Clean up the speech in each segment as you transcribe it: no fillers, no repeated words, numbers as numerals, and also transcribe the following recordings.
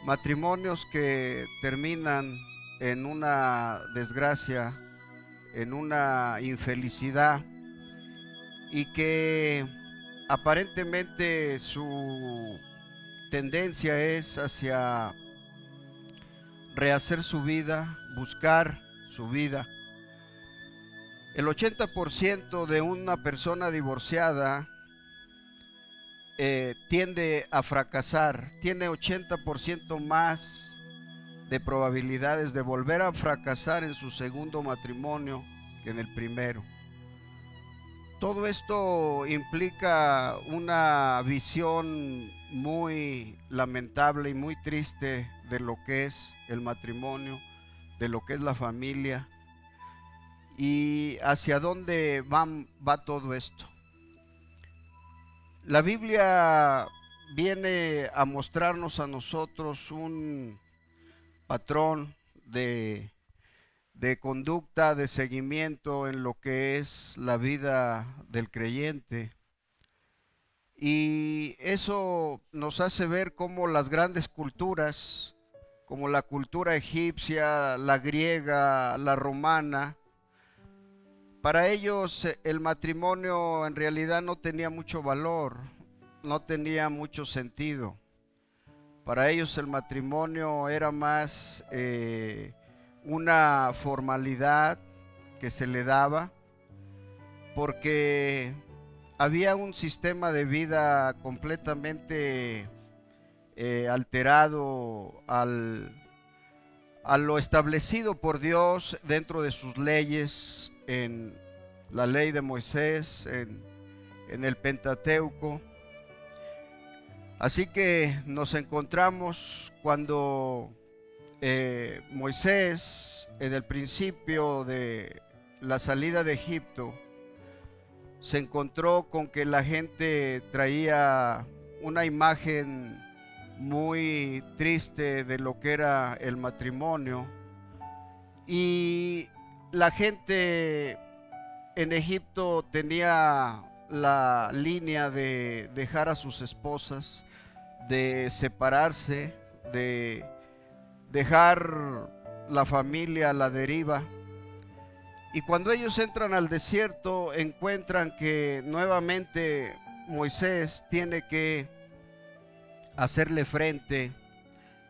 matrimonios que terminan en una desgracia, en una infelicidad, y que aparentemente su tendencia es hacia rehacer su vida, buscar su vida. El 80% de una persona divorciada tiende a fracasar, tiene 80% más de probabilidades de volver a fracasar en su segundo matrimonio que en el primero. Todo esto implica una visión muy lamentable y muy triste de lo que es el matrimonio, de lo que es la familia y hacia dónde va todo esto. La Biblia viene a mostrarnos a nosotros un patrón de conducta, de seguimiento en lo que es la vida del creyente. Y eso nos hace ver cómo las grandes culturas, como la cultura egipcia, la griega, la romana, para ellos el matrimonio en realidad no tenía mucho valor, no tenía mucho sentido. Para ellos el matrimonio era más una formalidad que se le daba, porque había un sistema de vida completamente alterado a lo establecido por Dios dentro de sus leyes, en la ley de Moisés, en el Pentateuco. Así que nos encontramos cuando Moisés, en el principio de la salida de Egipto, se encontró con que la gente traía una imagen muy triste de lo que era el matrimonio, y la gente en Egipto tenía la línea de dejar a sus esposas, de separarse, de dejar la familia a la deriva. Y cuando ellos entran al desierto, encuentran que nuevamente Moisés tiene que hacerle frente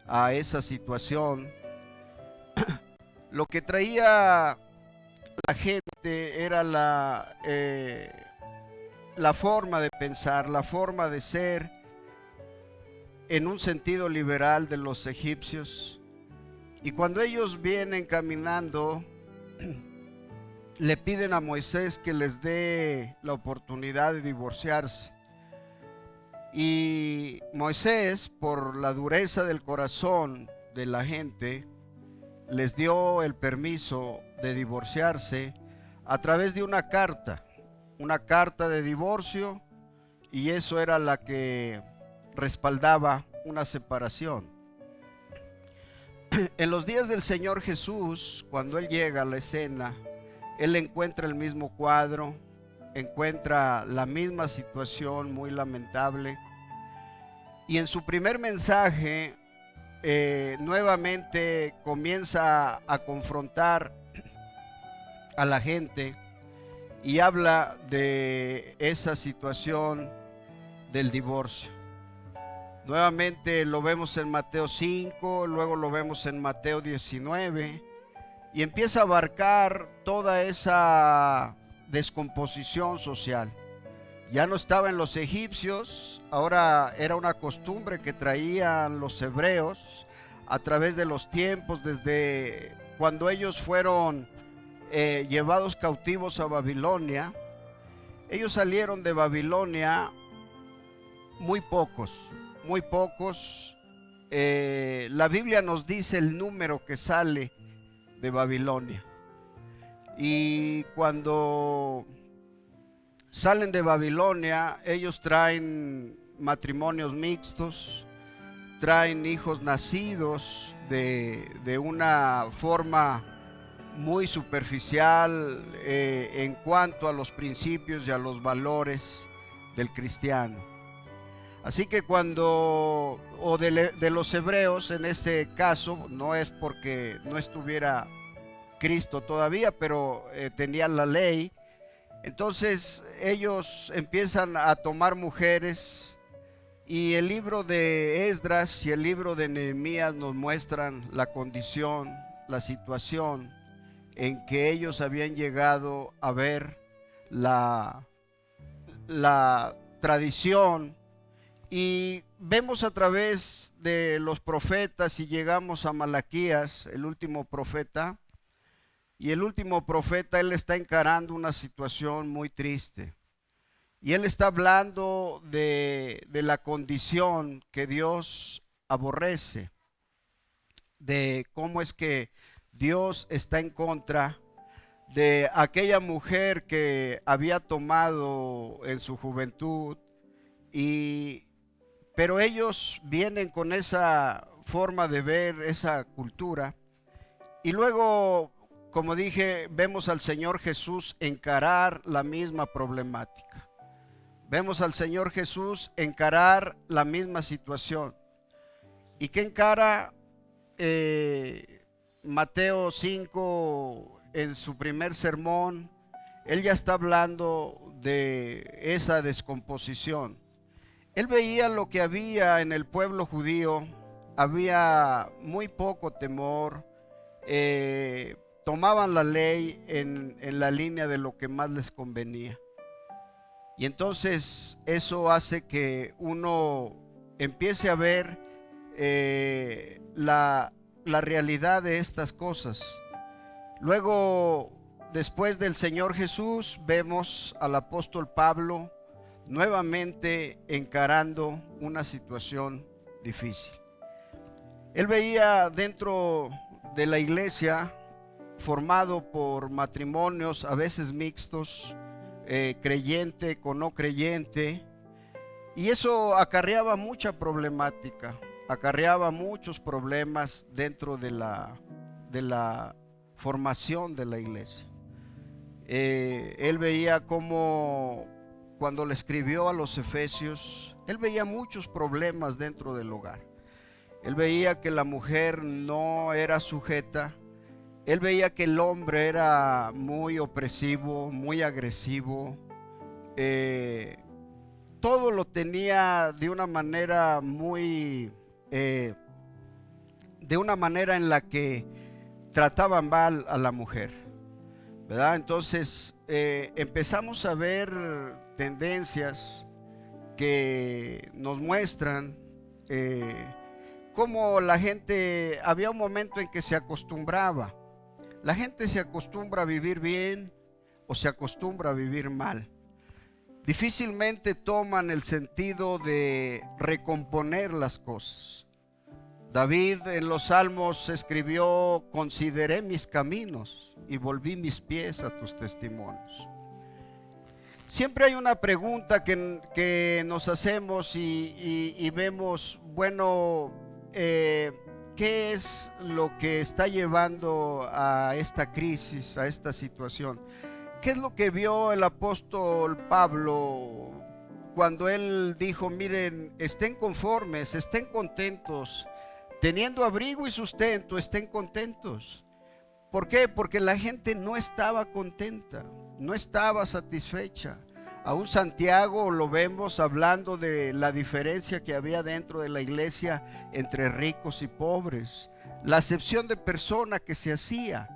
a esa situación. Lo que traía la gente era la forma de pensar, la forma de ser en un sentido liberal de los egipcios. Y cuando ellos vienen caminando, le piden a Moisés que les dé la oportunidad de divorciarse. Y Moisés, por la dureza del corazón de la gente, les dio el permiso de divorciarse a través de una carta de divorcio, y eso era la que respaldaba una separación. En los días del Señor Jesús, cuando Él llega a la escena, Él encuentra el mismo cuadro, encuentra la misma situación muy lamentable, y en su primer mensaje nuevamente comienza a confrontar a la gente y habla de esa situación del divorcio. Nuevamente lo vemos en Mateo 5, luego lo vemos en Mateo 19, y empieza a abarcar toda esa descomposición social. Ya no estaba en los egipcios, ahora era una costumbre que traían los hebreos a través de los tiempos, desde cuando ellos fueron llevados cautivos a Babilonia. Ellos salieron de Babilonia muy pocos. La Biblia nos dice el número que sale de Babilonia. Y cuando salen de Babilonia, ellos traen matrimonios mixtos, traen hijos nacidos de una forma muy superficial en cuanto a los principios y a los valores del cristiano. Así que de los hebreos en este caso, no es porque no estuviera Cristo todavía, pero tenían la ley. Entonces ellos empiezan a tomar mujeres, y el libro de Esdras y el libro de Nehemías nos muestran la condición, la situación en que ellos habían llegado a ver la tradición. Y vemos a través de los profetas y llegamos a Malaquías, el último profeta. Y el último profeta, él está encarando una situación muy triste. Y él está hablando de la condición que Dios aborrece, de cómo es que Dios está en contra de aquella mujer que había tomado en su juventud. Pero ellos vienen con esa forma de ver esa cultura. Y luego, como dije, vemos al Señor Jesús encarar la misma problemática. Vemos al Señor Jesús encarar la misma situación. ¿Y qué encara? Mateo 5, en su primer sermón, él ya está hablando de esa descomposición. Él veía lo que había en el pueblo judío, había muy poco temor, tomaban la ley en la línea de lo que más les convenía. Y entonces eso hace que uno empiece a ver la realidad de estas cosas. Luego, después del Señor Jesús, vemos al apóstol Pablo nuevamente encarando una situación difícil. Él veía dentro de la iglesia, formado por matrimonios a veces mixtos, creyente con no creyente, y eso acarreaba mucha problemática, acarreaba muchos problemas dentro de la formación de la iglesia. Él veía como cuando le escribió a los Efesios, él veía muchos problemas dentro del hogar. Él veía que la mujer no era sujeta. Él veía que el hombre era muy opresivo, muy agresivo. Todo lo tenía de una manera de una manera en la que trataba mal a la mujer, ¿verdad? Entonces empezamos a ver tendencias que nos muestran cómo la gente, había un momento en que se acostumbraba. La gente se acostumbra a vivir bien o se acostumbra a vivir mal. Difícilmente toman el sentido de recomponer las cosas. David en los Salmos escribió: consideré mis caminos y volví mis pies a tus testimonios. Siempre hay una pregunta que nos hacemos y vemos, bueno, ¿qué es lo que está llevando a esta crisis, a esta situación? ¿Qué es lo que vio el apóstol Pablo cuando él dijo: miren, estén conformes, estén contentos, teniendo abrigo y sustento, estén contentos? ¿Por qué? Porque la gente no estaba contenta, no estaba satisfecha. Aún Santiago lo vemos hablando de la diferencia que había dentro de la iglesia entre ricos y pobres, la acepción de persona que se hacía.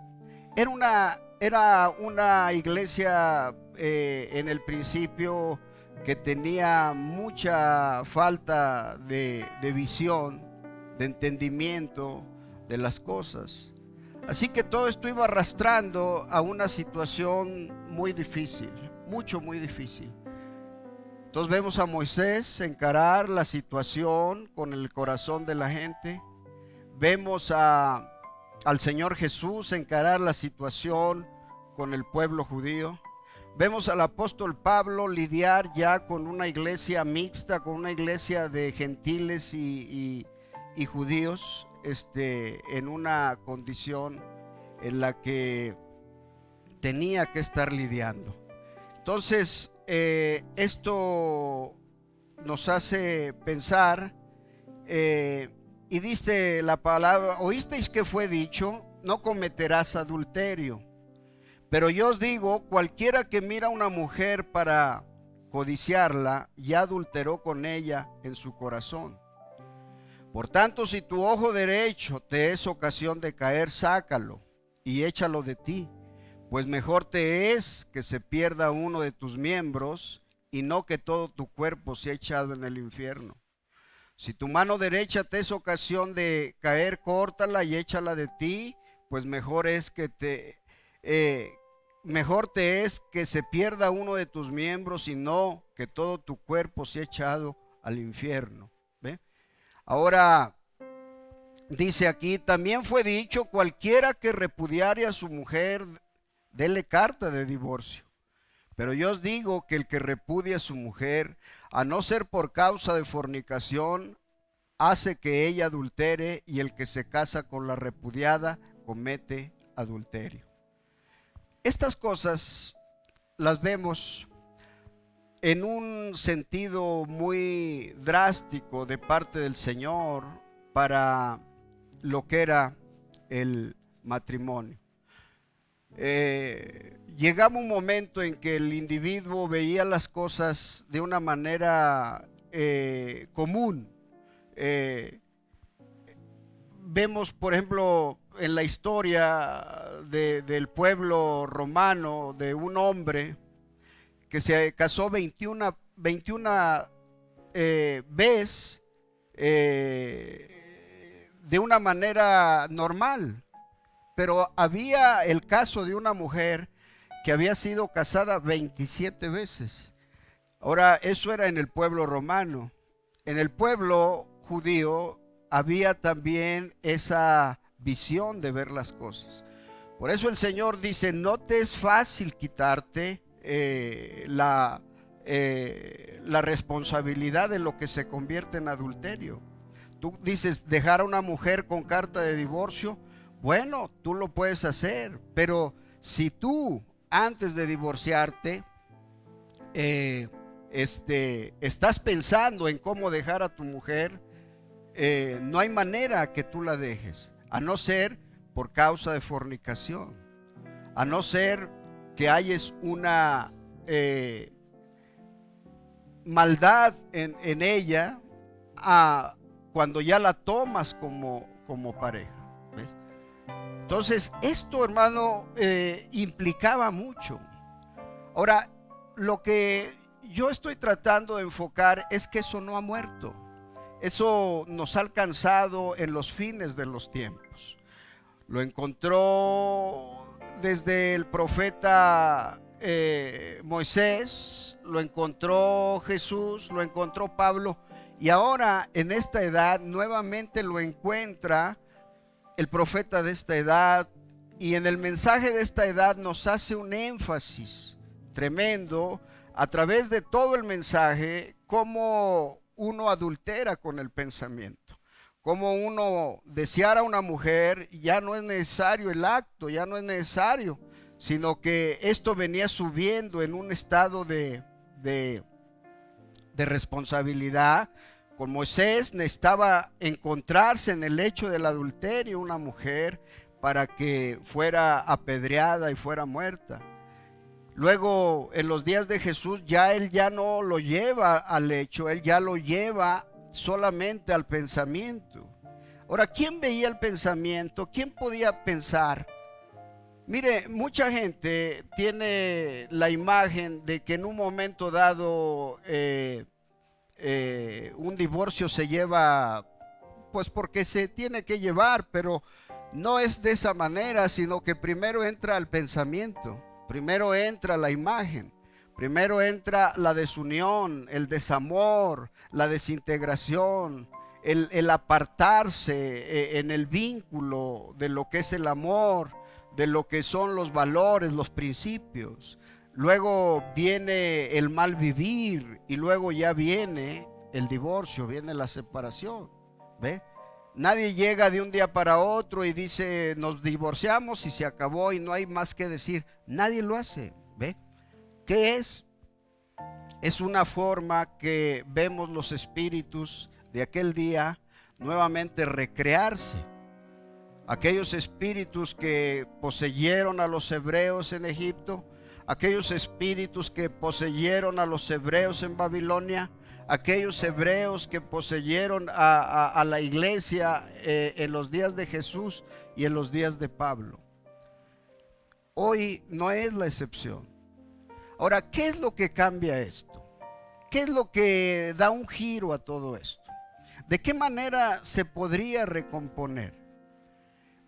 Era una iglesia en el principio que tenía mucha falta de visión, de entendimiento de las cosas. Así que todo esto iba arrastrando a una situación muy difícil, muy difícil. Entonces vemos a Moisés encarar la situación con el corazón de la gente. Vemos al Señor Jesús encarar la situación con el pueblo judío. Vemos al apóstol Pablo lidiar ya con una iglesia mixta, con una iglesia de gentiles y judíos, en una condición en la que tenía que estar lidiando. Entonces esto nos hace pensar, y dice la palabra: oísteis que fue dicho, no cometerás adulterio. Pero yo os digo, cualquiera que mira a una mujer para codiciarla, ya adulteró con ella en su corazón. Por tanto, si tu ojo derecho te es ocasión de caer, sácalo y échalo de ti, pues mejor te es que se pierda uno de tus miembros y no que todo tu cuerpo sea echado en el infierno. Si tu mano derecha te es ocasión de caer, córtala y échala de ti, pues mejor te es que se pierda uno de tus miembros y no que todo tu cuerpo sea echado al infierno. ¿Ve? Ahora dice aquí: también fue dicho, cualquiera que repudiare a su mujer, dele carta de divorcio. Pero yo os digo que el que repudia a su mujer, a no ser por causa de fornicación, hace que ella adultere, y el que se casa con la repudiada comete adulterio. Estas cosas las vemos en un sentido muy drástico de parte del Señor para lo que era el matrimonio. Llegaba un momento en que el individuo veía las cosas de una manera común. Vemos, por ejemplo, en la historia del pueblo romano, de un hombre que se casó 21 veces de una manera normal. Pero había el caso de una mujer que había sido casada 27 veces. Ahora, eso era en el pueblo romano. En el pueblo judío había también esa visión de ver las cosas. Por eso el Señor dice: no te es fácil quitarte la responsabilidad de lo que se convierte en adulterio. Tú dices, dejar a una mujer con carta de divorcio. Bueno, tú lo puedes hacer, pero si tú antes de divorciarte estás pensando en cómo dejar a tu mujer, no hay manera que tú la dejes, a no ser por causa de fornicación, a no ser que hayas una maldad en ella cuando ya la tomas como pareja. ¿Ves? Entonces, esto, hermano, implicaba mucho. Ahora, lo que yo estoy tratando de enfocar es que eso no ha muerto. Eso nos ha alcanzado en los fines de los tiempos. Lo encontró desde el profeta Moisés, lo encontró Jesús, lo encontró Pablo, y ahora en esta edad nuevamente lo encuentra el profeta de esta edad, y en el mensaje de esta edad nos hace un énfasis tremendo a través de todo el mensaje, cómo uno adultera con el pensamiento, cómo uno desear a una mujer, ya no es necesario el acto, ya no es necesario, sino que esto venía subiendo en un estado de responsabilidad. Con Moisés necesitaba encontrarse en el hecho del adulterio una mujer para que fuera apedreada y fuera muerta. Luego, en los días de Jesús, él ya no lo lleva al hecho, él ya lo lleva solamente al pensamiento. Ahora, ¿quién veía el pensamiento? ¿Quién podía pensar? Mire, mucha gente tiene la imagen de que en un momento dado un divorcio se lleva, pues porque se tiene que llevar, pero no es de esa manera, sino que primero entra el pensamiento, primero entra la imagen, primero entra la desunión, el desamor, la desintegración, el apartarse en el vínculo de lo que es el amor, de lo que son los valores, los principios. Luego viene el mal vivir, y luego ya viene el divorcio, viene la separación. ¿Ve? Nadie llega de un día para otro y dice nos divorciamos y se acabó y no hay más que decir. Nadie lo hace. ¿Ve? ¿Qué es? es una forma que vemos los espíritus de aquel día nuevamente recrearse. Aquellos espíritus que poseyeron a los hebreos en Egipto, aquellos espíritus que poseyeron a los hebreos en Babilonia, aquellos hebreos que poseyeron a la iglesia en los días de Jesús y en los días de Pablo. Hoy no es la excepción. Ahora, ¿qué es lo que cambia esto? ¿Qué es lo que da un giro a todo esto? ¿De qué manera se podría recomponer?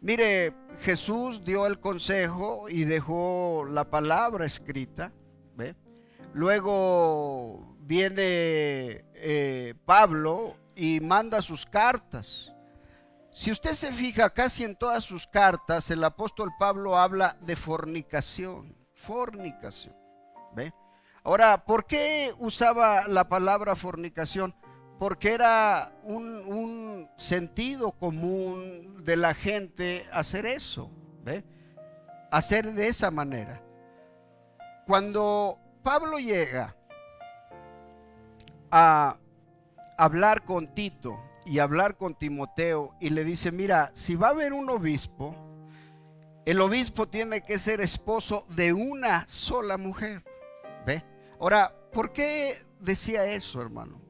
Mire, Jesús dio el consejo y dejó la palabra escrita, ¿ve? Luego viene Pablo y manda sus cartas. Si usted se fija, casi en todas sus cartas el apóstol Pablo habla de fornicación, ¿ve? Ahora, ¿por qué usaba la palabra fornicación? Porque era un sentido común de la gente hacer eso, ¿ve? Hacer de esa manera. Cuando Pablo llega a hablar con Tito y hablar con Timoteo y le dice, mira, si va a haber un obispo, el obispo tiene que ser esposo de una sola mujer, ¿ve? Ahora, ¿por qué decía eso, hermano?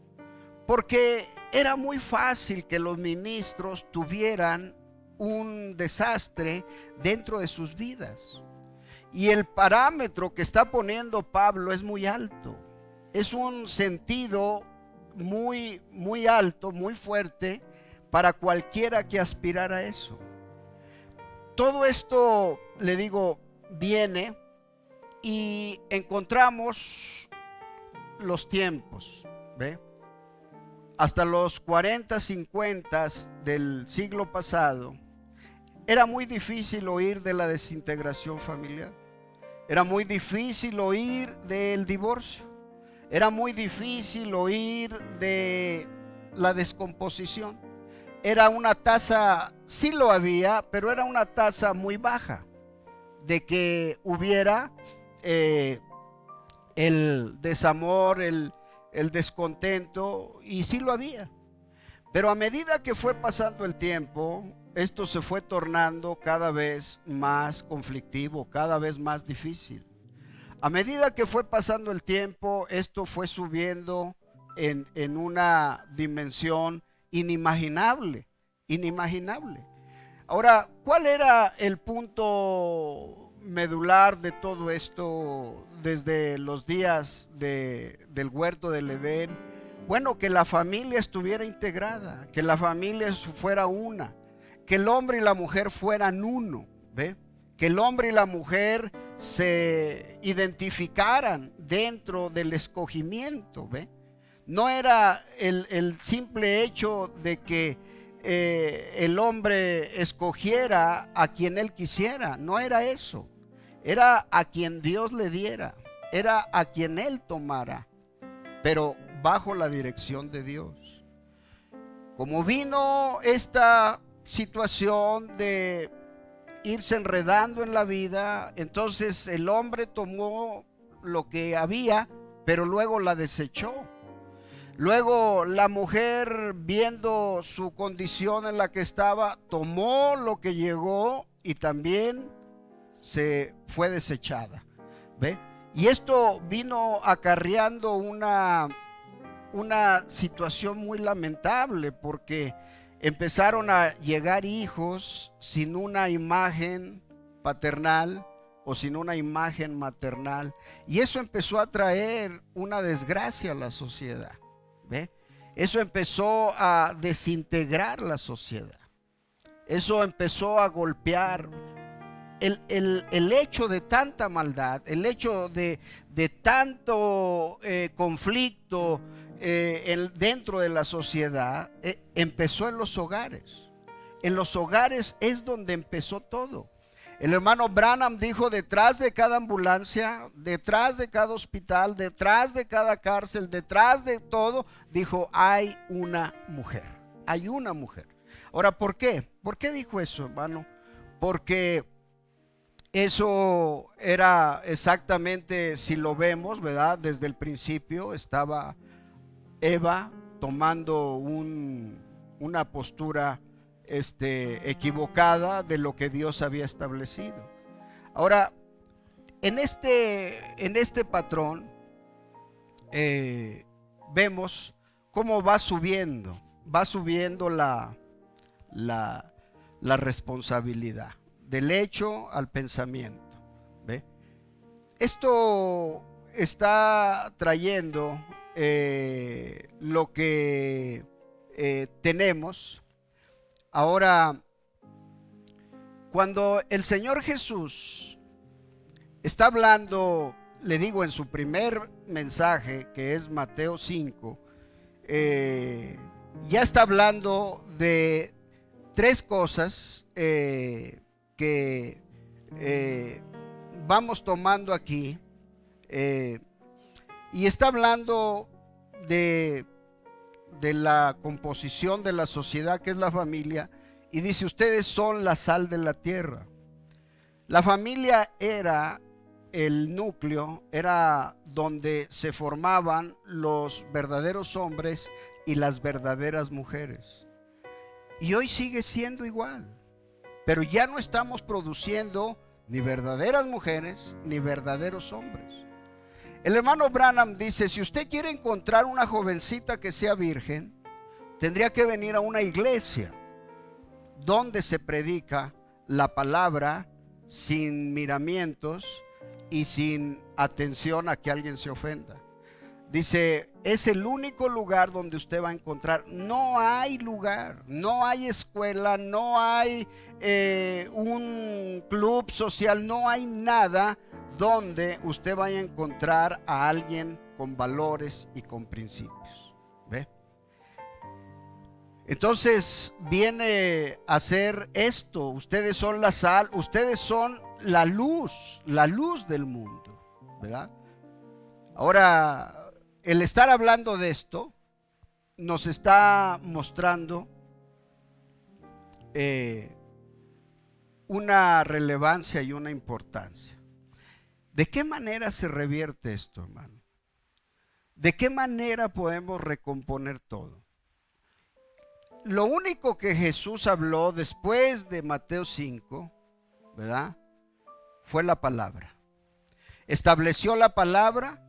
Porque era muy fácil que los ministros tuvieran un desastre dentro de sus vidas. Y el parámetro que está poniendo Pablo es muy alto. Es un sentido muy, muy alto, muy fuerte para cualquiera que aspirara a eso. Todo esto, le digo, viene y encontramos los tiempos, ¿ve? Hasta los 40, 50 del siglo pasado, era muy difícil oír de la desintegración familiar. Era muy difícil oír del divorcio. Era muy difícil oír de la descomposición. Era una tasa, sí lo había, pero era una tasa muy baja de que hubiera el desamor, el descontento, y sí lo había. Pero a medida que fue pasando el tiempo, esto se fue tornando cada vez más conflictivo, cada vez más difícil. A medida que fue pasando el tiempo, esto fue subiendo en una dimensión inimaginable. Ahora, ¿cuál era el punto medular de todo esto desde los días del huerto del Edén? Bueno, que la familia estuviera integrada, que la familia fuera una, que el hombre y la mujer fueran uno, ¿ve? Que el hombre y la mujer se identificaran dentro del escogimiento, ¿ve? No era el simple hecho de que el hombre escogiera a quien él quisiera, no era eso. Era a quien Dios le diera, era a quien él tomara, pero bajo la dirección de Dios. Como vino esta situación de irse enredando en la vida, entonces el hombre tomó lo que había, pero luego la desechó. Luego la mujer, viendo su condición en la que estaba, tomó lo que llegó y también se fue desechada, ¿ve? Y esto vino acarreando una situación muy lamentable, porque empezaron a llegar hijos sin una imagen paternal o sin una imagen maternal, y eso empezó a traer una desgracia a la sociedad, ¿ve? Eso empezó a desintegrar la sociedad. Eso empezó a golpear. El hecho de tanta maldad, el hecho de tanto conflicto dentro de la sociedad, empezó en los hogares. En los hogares es donde empezó todo. El hermano Branham dijo: detrás de cada ambulancia, detrás de cada hospital, detrás de cada cárcel, detrás de todo, dijo, hay una mujer. Hay una mujer. Ahora, ¿por qué? ¿Por qué dijo eso, hermano? Porque Eso era exactamente, si lo vemos, ¿verdad? Desde el principio estaba Eva tomando una postura equivocada de lo que Dios había establecido. Ahora, en este patrón vemos cómo va subiendo la responsabilidad del hecho al pensamiento. ¿Ve? Esto está trayendo lo que tenemos. Ahora, cuando el Señor Jesús está hablando, le digo, en su primer mensaje, que es Mateo 5, ya está hablando de tres cosas que vamos tomando aquí, y está hablando de la composición de la sociedad, que es la familia, y dice: ustedes son la sal de la tierra. La familia era el núcleo, era donde se formaban los verdaderos hombres y las verdaderas mujeres. Y hoy sigue siendo igual, pero ya no estamos produciendo ni verdaderas mujeres ni verdaderos hombres. El hermano Branham dice: si usted quiere encontrar una jovencita que sea virgen, tendría que venir a una iglesia donde se predica la palabra sin miramientos y sin atención a que alguien se ofenda. Dice: es el único lugar donde usted va a encontrar. No hay lugar, no hay escuela, no hay un club social, no hay nada donde usted vaya a encontrar a alguien con valores y con principios. ¿Ve? Entonces viene a ser esto: ustedes son la sal, ustedes son la luz del mundo, ¿verdad? Ahora, el estar hablando de esto nos está mostrando una relevancia y una importancia. ¿De qué manera se revierte esto, hermano? ¿De qué manera podemos recomponer todo? Lo único que Jesús habló después de Mateo 5, ¿verdad?, fue la palabra. Estableció la palabra,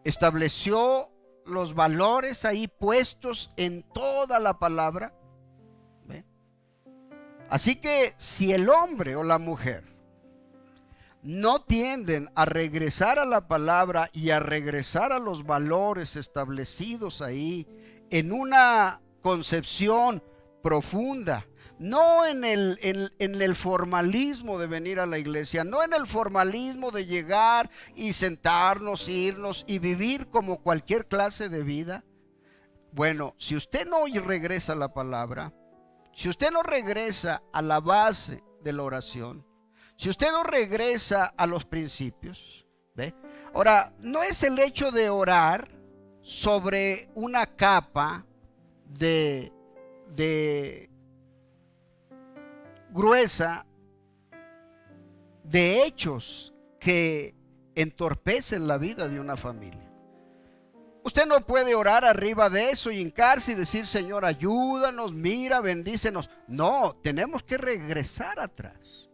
estableció los valores ahí puestos en toda la palabra. ¿Ve? Así que si el hombre o la mujer no tienden a regresar a la palabra y a regresar a los valores establecidos ahí en una concepción profunda, no en el formalismo de venir a la iglesia, no en el formalismo de llegar y sentarnos, irnos y vivir como cualquier clase de vida. Bueno, si usted no regresa a la palabra, si usted no regresa a la base de la oración, si usted no regresa a los principios, ¿ve? Ahora, no es el hecho de orar sobre una capa de gruesa de hechos que entorpecen la vida de una familia. Usted no puede orar arriba de eso y hincarse y decir: Señor, ayúdanos, mira, bendícenos. No, tenemos que regresar atrás.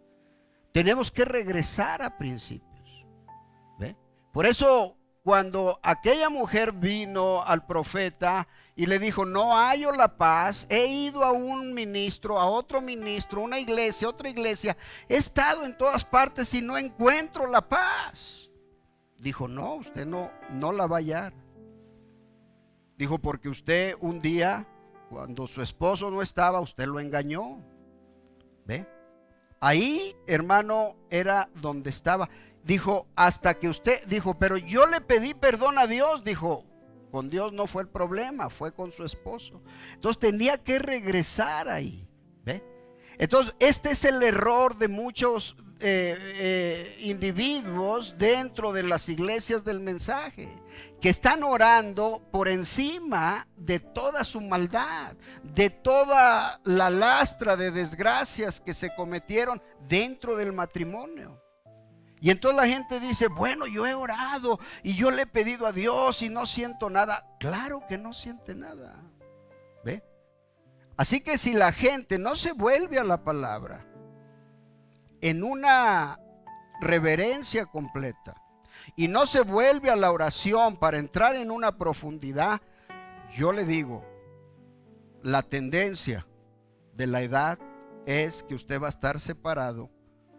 Tenemos que regresar a principios. ¿Ve? Por eso, cuando aquella mujer vino al profeta y le dijo: no hallo la paz, he ido a un ministro, a otro ministro, una iglesia, otra iglesia, he estado en todas partes y no encuentro la paz. Dijo: no, usted no la va a hallar. Dijo: porque usted un día, cuando su esposo no estaba, usted lo engañó. ¿Ve? Ahí, hermano, era donde estaba. Dijo: hasta que usted, dijo, pero yo le pedí perdón a Dios. Dijo: con Dios no fue el problema, fue con su esposo. Entonces tenía que regresar ahí. ¿Ve? Entonces este es el error de muchos individuos dentro de las iglesias del mensaje que están orando por encima de toda su maldad, de toda la lastra de desgracias que se cometieron dentro del matrimonio. Y entonces la gente dice, bueno, yo he orado y yo le he pedido a Dios y no siento nada. Claro que no siente nada. ¿Ve? Así que si la gente no se vuelve a la palabra en una reverencia completa y no se vuelve a la oración para entrar en una profundidad, yo le digo, la tendencia de la edad es que usted va a estar separado,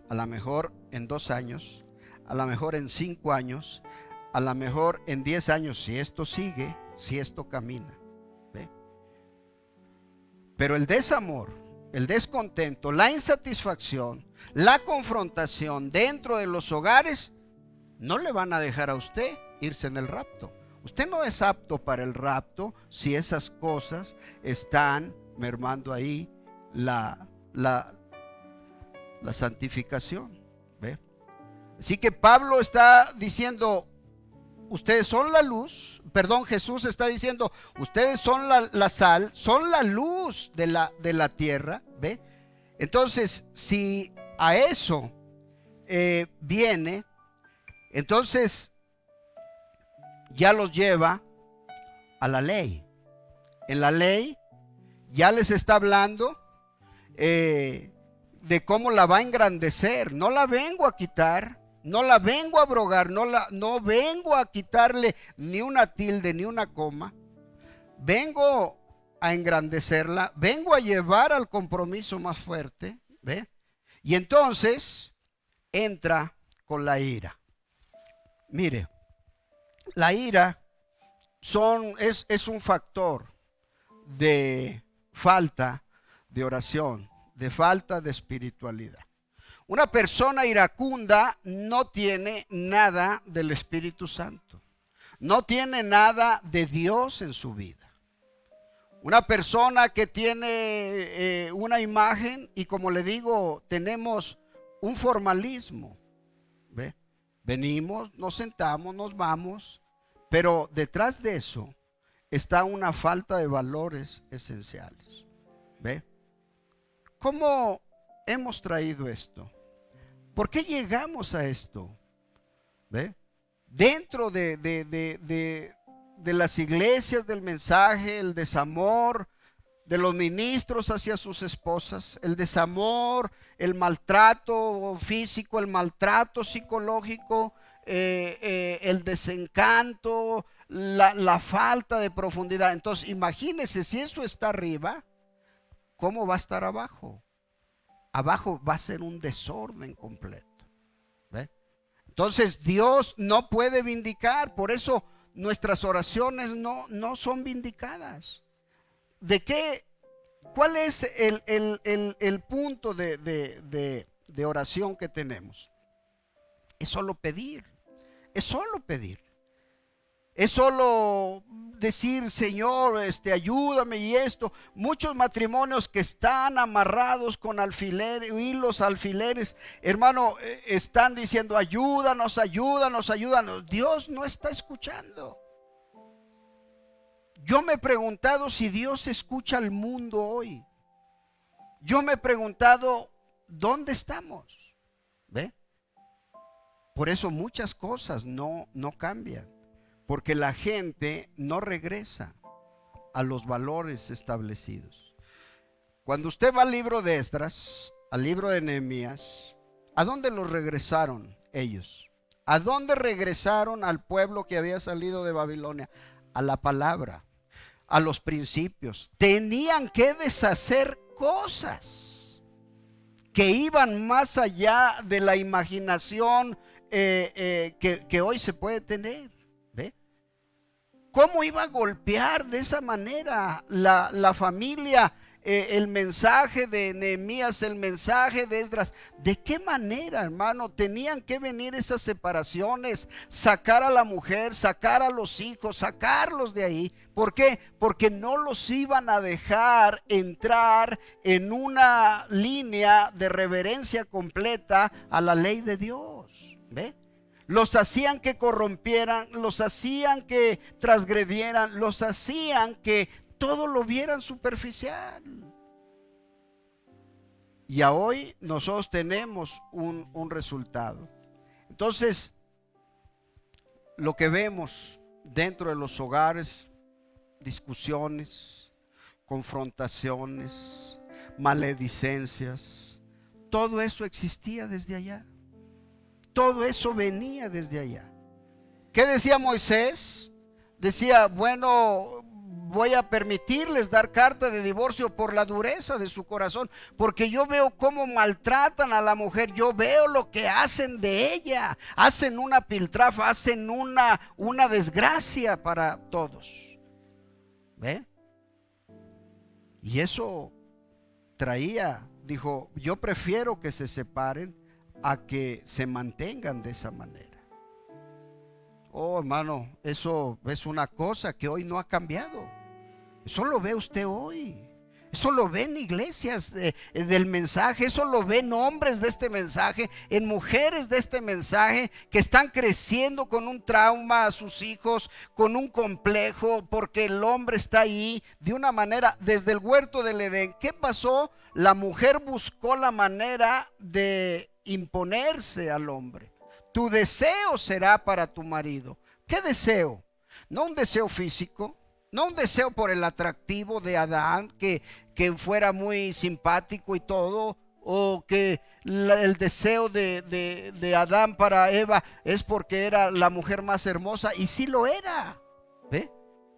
a lo mejor en 2 años, a lo mejor en 5 años, a lo mejor en 10 años, si esto sigue, si esto camina. ¿Ve? Pero el desamor, el descontento, la insatisfacción, la confrontación dentro de los hogares no le van a dejar a usted irse en el rapto. Usted no es apto para el rapto si esas cosas están mermando ahí la santificación. ¿Ve? Así que Pablo está diciendo, ustedes son la luz. Jesús está diciendo, ustedes son la sal, son la luz de la tierra. ¿Ve? Entonces, si a eso viene, entonces ya los lleva a la ley. En la ley ya les está hablando de cómo la va a engrandecer. No la vengo a quitar, no la vengo a abrogar, no vengo a quitarle ni una tilde ni una coma. Vengo a engrandecerla, vengo a llevar al compromiso más fuerte. ¿Ve? Y entonces entra con la ira. Mire, la ira es un factor de falta de oración, de falta de espiritualidad. Una persona iracunda no tiene nada del Espíritu Santo, no tiene nada de Dios en su vida. Una persona que tiene una imagen y, como le digo, tenemos un formalismo. ¿Ve? Venimos, nos sentamos, nos vamos, pero detrás de eso está una falta de valores esenciales. ¿Ve? ¿Cómo hemos traído esto? ¿Por qué llegamos a esto? ¿Ve? Dentro de las iglesias del mensaje, el desamor de los ministros hacia sus esposas, el desamor, el maltrato físico, el maltrato psicológico, el desencanto, la falta de profundidad. Entonces, imagínense, si eso está arriba, ¿cómo va a estar abajo? Abajo va a ser un desorden completo. ¿Ve? Entonces, Dios no puede vindicar, por eso nuestras oraciones no son vindicadas. ¿De qué? ¿Cuál es el punto de oración que tenemos? Es solo pedir. Es solo pedir. Es solo decir, Señor, ayúdame y esto. Muchos matrimonios que están amarrados con hilos alfileres, hermano, están diciendo, ayúdanos, ayúdanos, ayúdanos. Dios no está escuchando. Yo me he preguntado si Dios escucha al mundo hoy. Yo me he preguntado, ¿dónde estamos? ¿Ve? Por eso muchas cosas no cambian. Porque la gente no regresa a los valores establecidos. Cuando usted va al libro de Esdras, al libro de Nehemías, ¿a dónde los regresaron ellos? ¿A dónde regresaron al pueblo que había salido de Babilonia? A la palabra, a los principios. Tenían que deshacer cosas que iban más allá de la imaginación que hoy se puede tener. ¿Ve? ¿Cómo iba a golpear de esa manera la familia el mensaje de Nehemías, el mensaje de Esdras. ¿De qué manera, hermano, tenían que venir esas separaciones? Sacar a la mujer, sacar a los hijos, sacarlos de ahí. ¿Por qué? Porque no los iban a dejar entrar en una línea de reverencia completa a la ley de Dios. ¿Ve? Los hacían que corrompieran, los hacían que transgredieran, los hacían que todo lo vieran superficial. Y a hoy nosotros tenemos un resultado. Entonces, lo que vemos dentro de los hogares, discusiones, confrontaciones, maledicencias, todo eso existía desde allá. Todo eso venía desde allá. ¿Qué decía Moisés? Decía, bueno, voy a permitirles dar carta de divorcio por la dureza de su corazón, porque yo veo cómo maltratan a la mujer, yo veo lo que hacen de ella, hacen una piltrafa, hacen una desgracia para todos. ¿Ve? Y eso traía, dijo, yo prefiero que se separen a que se mantengan de esa manera. Oh, hermano, eso es una cosa que hoy no ha cambiado. Eso lo ve usted hoy. Eso lo ve en iglesias del mensaje. Eso lo ve en hombres de este mensaje, en mujeres de este mensaje, que están creciendo con un trauma a sus hijos, con un complejo, porque el hombre está ahí de una manera, desde el huerto del Edén. ¿Qué pasó? La mujer buscó la manera de imponerse al hombre. Tu deseo será para tu marido. ¿Qué deseo? No un deseo físico, no un deseo por el atractivo de Adán, que fuera muy simpático y todo, o que el deseo de Adán para Eva es porque era la mujer más hermosa, y sí lo era, ¿ve?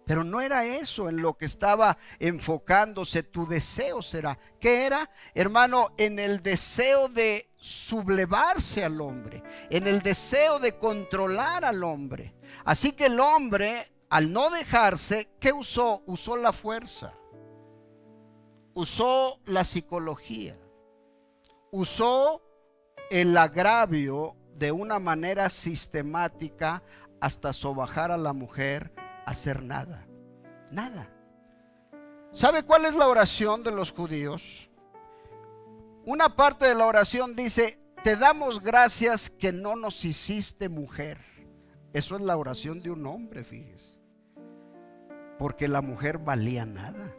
Pero no era eso en lo que estaba enfocándose. Tu deseo será. ¿Qué era? Hermano, en el deseo de sublevarse al hombre, en el deseo de controlar al hombre. Así que el hombre, al no dejarse, ¿qué usó? Usó la fuerza, usó la psicología, usó el agravio de una manera sistemática hasta sobajar a la mujer. Hacer nada. ¿Sabe cuál es la oración de los judíos? Una parte de la oración dice: te damos gracias que no nos hiciste mujer. Eso es la oración de un hombre, fíjese. Porque la mujer valía nada.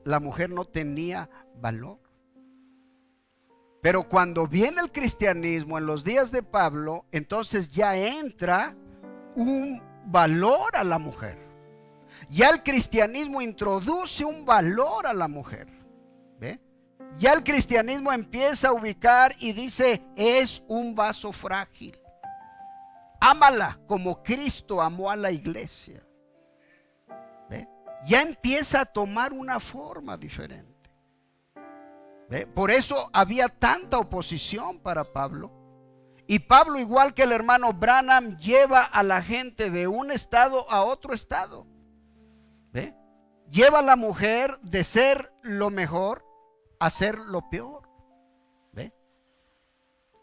La mujer no tenía valor. Pero cuando viene el cristianismo en los días de Pablo, entonces ya entra un valor a la mujer. Ya el cristianismo introduce un valor a la mujer. ¿Ve? Ya el cristianismo empieza a ubicar y dice: es un vaso frágil. Ámala como Cristo amó a la iglesia. ¿Ve? Ya empieza a tomar una forma diferente. ¿Ve? Por eso había tanta oposición para Pablo. Y Pablo, igual que el hermano Branham, lleva a la gente de un estado a otro estado. ¿Ve? Lleva a la mujer de ser lo mejor a ser lo peor. ¿Ve?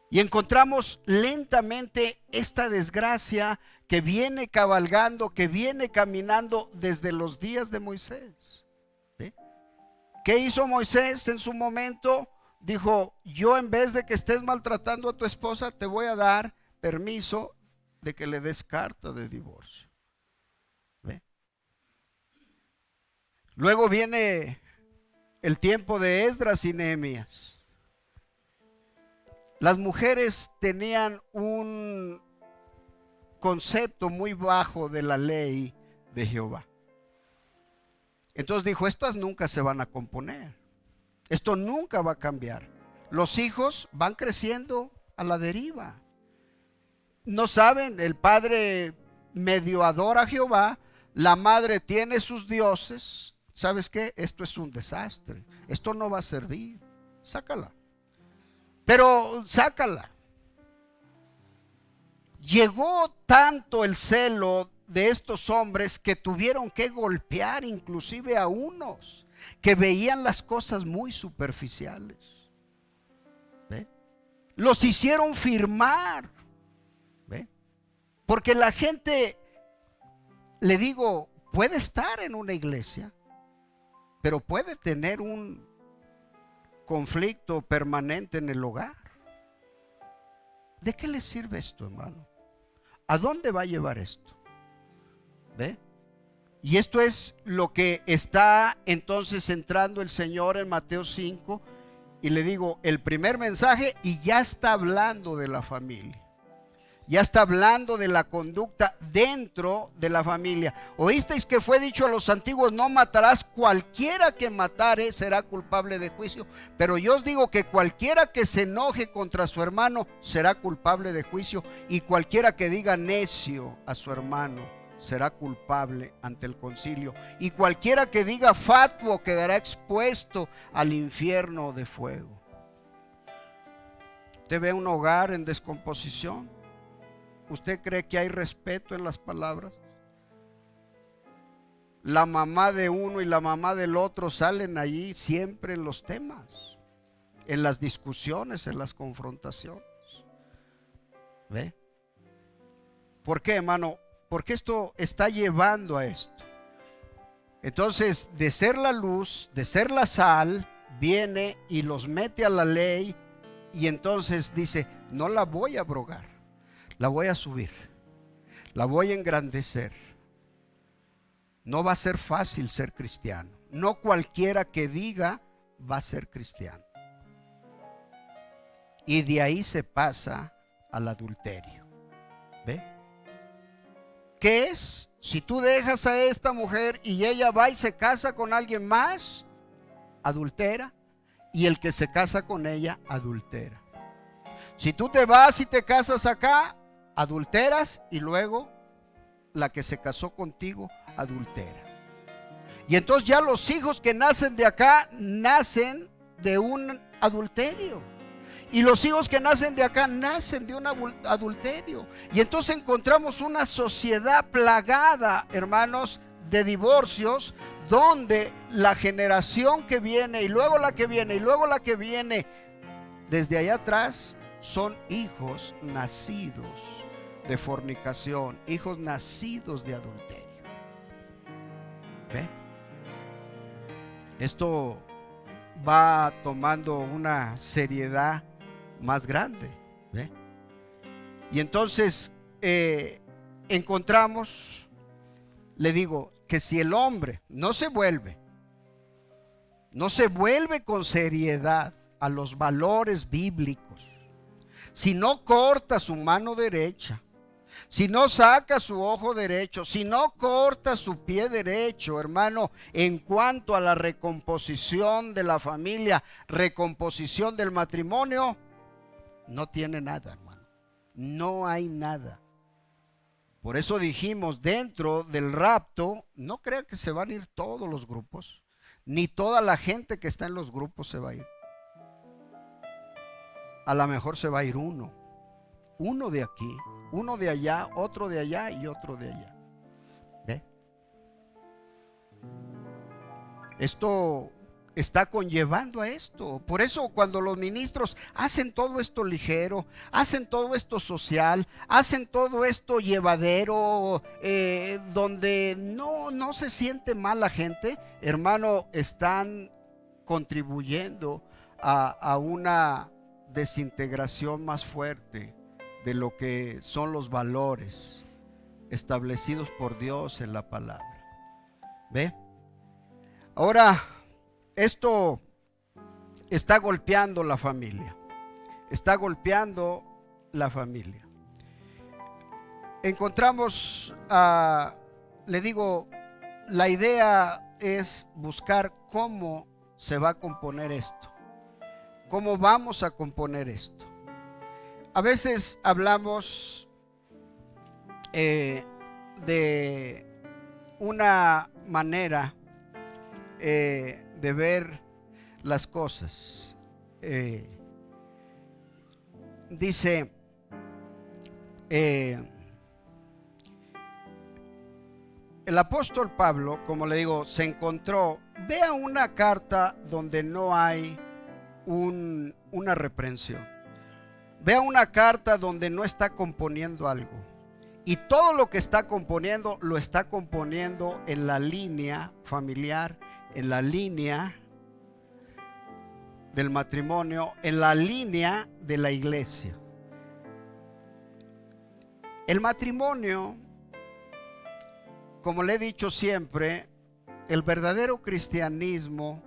Y encontramos lentamente esta desgracia que viene cabalgando, que viene caminando desde los días de Moisés. ¿Ve? ¿Qué hizo Moisés en su momento? Dijo: yo, en vez de que estés maltratando a tu esposa, te voy a dar permiso de que le des carta de divorcio. ¿Ve? Luego viene el tiempo de Esdras y Nehemías. Las mujeres tenían un concepto muy bajo de la ley de Jehová. Entonces dijo: estas nunca se van a componer. Esto nunca va a cambiar. Los hijos van creciendo a la deriva. No saben, el padre medio adora a Jehová, la madre tiene sus dioses. ¿Sabes qué? Esto es un desastre. Esto no va a servir. Sácala. Pero sácala. Llegó tanto el celo de estos hombres que tuvieron que golpear inclusive a unos. que veían las cosas muy superficiales. ¿Ve? Los hicieron firmar. ¿Ve? Porque la gente, le digo, puede estar en una iglesia, pero puede tener un conflicto permanente en el hogar. ¿De qué le sirve esto, hermano? ¿A dónde va a llevar esto? ¿Ve? Y esto es lo que está entonces entrando el Señor en Mateo 5. Y le digo, el primer mensaje, y ya está hablando de la familia. Ya está hablando de la conducta dentro de la familia. Oísteis que fue dicho a los antiguos: no matarás. Cualquiera que matare será culpable de juicio. Pero yo os digo que cualquiera que se enoje contra su hermano será culpable de juicio. Y cualquiera que diga necio a su hermano será culpable ante el concilio. Y cualquiera que diga fatuo quedará expuesto al infierno de fuego. ¿Usted ve un hogar en descomposición? ¿Usted cree que hay respeto en las palabras? La mamá de uno y la mamá del otro salen allí siempre en los temas, en las discusiones, en las confrontaciones. ¿Ve? ¿Por qué, hermano? Porque esto está llevando a esto. Entonces, de ser la luz, de ser la sal, viene y los mete a la ley, y entonces dice: no la voy a abrogar, la voy a subir, la voy a engrandecer. No va a ser fácil ser cristiano. No cualquiera que diga va a ser cristiano. Y de ahí se pasa al adulterio. ¿Ve? ¿Qué es? Si tú dejas a esta mujer y ella va y se casa con alguien más, adultera. Y el que se casa con ella, adultera. Si tú te vas y te casas acá, adulteras, y luego la que se casó contigo adultera. Y entonces ya los hijos que nacen de acá nacen de un adulterio. Y los hijos que nacen de acá nacen de un adulterio. Y entonces encontramos una sociedad plagada, hermanos, de divorcios, donde la generación que viene y luego la que viene y luego la que viene desde allá atrás son hijos nacidos de fornicación, hijos nacidos de adulterio. ¿Ve? Esto va tomando una seriedad más grande. ¿Ve? Y entonces encontramos, le digo, que si el hombre no se vuelve con seriedad a los valores bíblicos, si no corta su mano derecha, si no saca su ojo derecho, si no corta su pie derecho, hermano, en cuanto a la recomposición de la familia, recomposición del matrimonio, no tiene nada, hermano. No hay nada. Por eso dijimos, dentro del rapto, no crea que se van a ir todos los grupos, ni toda la gente que está en los grupos se va a ir. A lo mejor se va a ir uno de aquí, uno de allá, otro de allá y otro de allá. ¿Ve? Esto está conllevando a esto. Por eso cuando los ministros hacen todo esto ligero, hacen todo esto social, hacen todo esto llevadero, donde no se siente mal la gente, hermano, están contribuyendo a una desintegración más fuerte de lo que son los valores establecidos por Dios en la palabra. ¿Ve? Ahora, esto está golpeando la familia. Está golpeando la familia. Encontramos, le digo, la idea es buscar cómo se va a componer esto. ¿Cómo vamos a componer esto? A veces hablamos de una manera de ver las cosas. el apóstol Pablo, como le digo, se encontró, vea una carta donde no hay una reprensión. Vea una carta donde no está componiendo algo. Y todo lo que está componiendo, lo está componiendo en la línea familiar, en la línea del matrimonio, en la línea de la iglesia. El matrimonio, como le he dicho siempre, el verdadero cristianismo